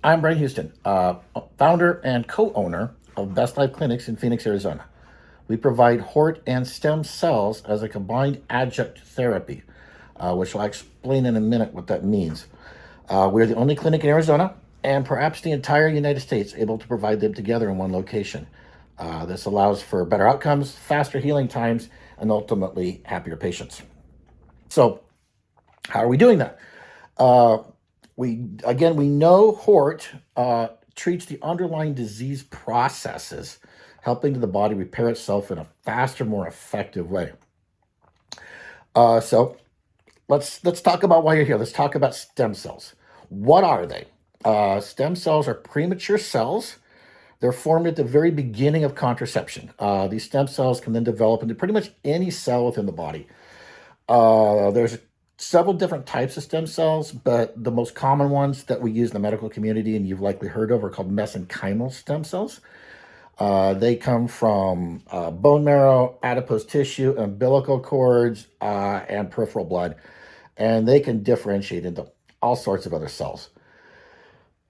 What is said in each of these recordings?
I'm Brian Houston, founder and co-owner of Best Life Clinics in Phoenix, Arizona. We provide HORT and stem cells as a combined adjunct therapy, which I'll explain in a minute what that means. We're the only clinic in Arizona and perhaps the entire United States able to provide them together in one location. This allows for better outcomes, faster healing times, and ultimately happier patients. So, how are we doing that? Uh, we know HORT treats the underlying disease processes, helping the body repair itself in a faster, more effective way. So let's talk about why you're here. Let's talk about stem cells. What are they? Stem cells are premature cells. They're formed at the very beginning of contraception. These stem cells can then develop into pretty much any cell within the body. There's several different types of stem cells, but the most common ones that we use in the medical community and you've likely heard of are called mesenchymal stem cells. They come from bone marrow, adipose tissue, umbilical cords, and peripheral blood, and they can differentiate into all sorts of other cells.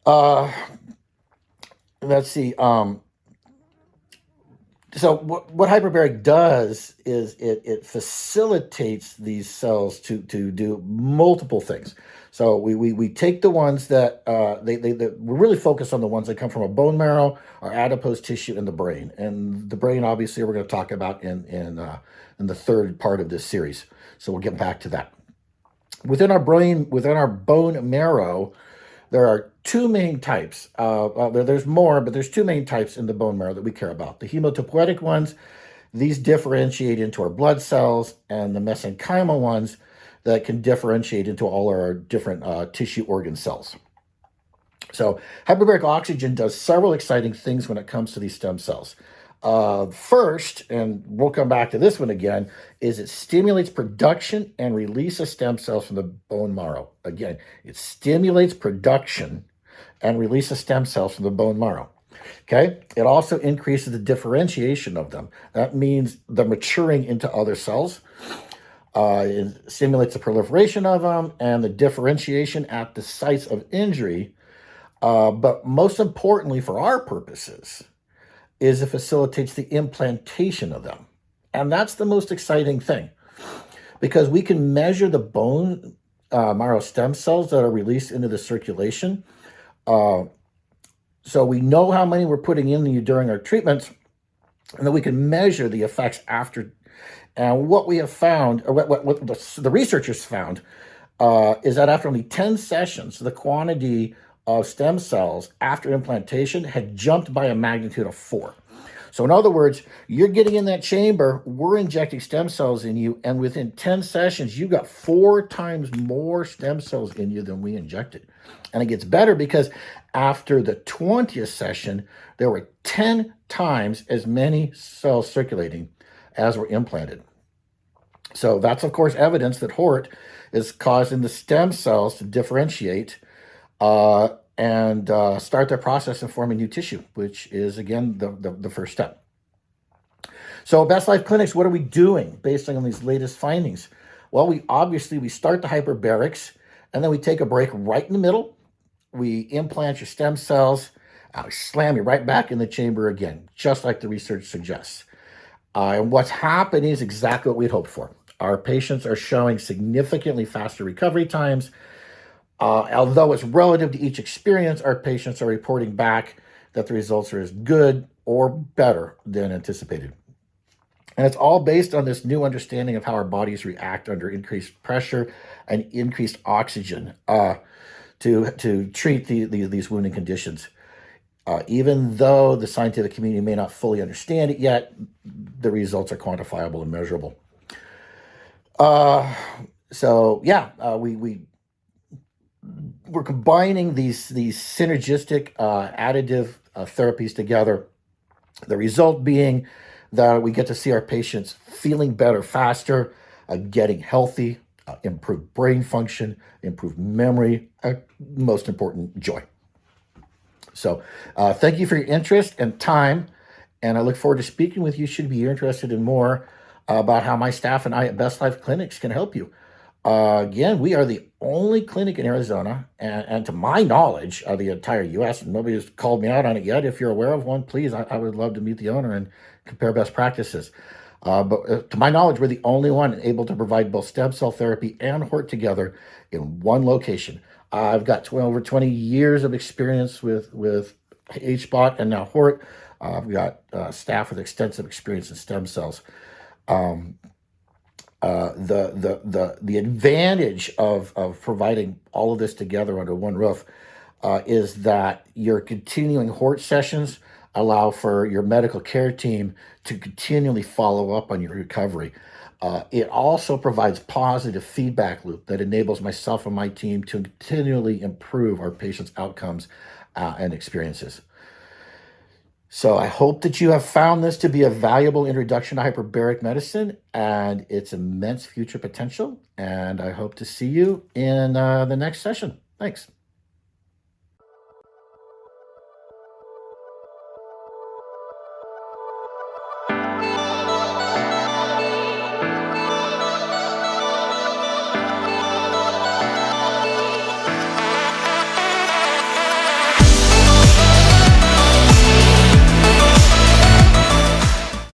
Uh, let's see. So what hyperbaric does is it facilitates these cells to do multiple things. So we take the ones that we really focus on the ones that come from a bone marrow or adipose tissue in the brain, and the brain obviously we're going to talk about in the third part of this series. So we'll get back to that. Within our brain, within our bone marrow, there are two main types. There's more, but there's two main types in the bone marrow that we care about. The hematopoietic ones, these differentiate into our blood cells, and the mesenchymal ones that can differentiate into all our different tissue organ cells. So hyperbaric oxygen does several exciting things when it comes to these stem cells. First, and we'll come back to this one again, is it stimulates production and release of stem cells from the bone marrow. Again, it stimulates production and release of stem cells from the bone marrow. Okay, it also increases the differentiation of them. That means the maturing into other cells. It stimulates the proliferation of them and the differentiation at the sites of injury. But most importantly, for our purposes, is it facilitates the implantation of them. And that's the most exciting thing because we can measure the bone marrow stem cells that are released into the circulation. So we know how many we're putting in you during our treatments, and then we can measure the effects after. And what we have found, or what the researchers found, is that after only 10 sessions, the quantity of stem cells after implantation had jumped by a magnitude of 4. So in other words, you're getting in that chamber, we're injecting stem cells in you, and within 10 sessions, you got 4 times more stem cells in you than we injected. And it gets better because after the 20th session, there were 10 times as many cells circulating as were implanted. So that's, of course, evidence that HORT is causing the stem cells to differentiate and start their process of forming new tissue, which is, again, the first step. So Best Life Clinics, what are we doing based on these latest findings? Well, we start the hyperbarics, and then we take a break right in the middle. We implant your stem cells, slam you right back in the chamber again, just like the research suggests. And what's happening is exactly what we'd hoped for. Our patients are showing significantly faster recovery times. Although it's relative to each experience, our patients are reporting back that the results are as good or better than anticipated. And it's all based on this new understanding of how our bodies react under increased pressure and increased oxygen to treat these wounding conditions. Even though the scientific community may not fully understand it yet, the results are quantifiable and measurable. We're combining these synergistic additive therapies together. The result being that we get to see our patients feeling better faster, getting healthy, improved brain function, improved memory, most important, joy. So thank you for your interest and time, and I look forward to speaking with you should you be interested in more about how my staff and I at Best Life Clinics can help you. Again, we are the only clinic in Arizona, and to my knowledge, of the entire U.S. And nobody has called me out on it yet. If you're aware of one, please, I would love to meet the owner and compare best practices. But to my knowledge, we're the only one able to provide both stem cell therapy and HORT together in one location. I've got over 20 years of experience with HBOT and now HORT. I've got staff with extensive experience in stem cells. Um, the advantage of providing all of this together under one roof is that your continuing HORT sessions allow for your medical care team to continually follow up on your recovery. It also provides positive feedback loop that enables myself and my team to continually improve our patients' outcomes and experiences. So I hope that you have found this to be a valuable introduction to hyperbaric medicine and its immense future potential. And I hope to see you in the next session. Thanks.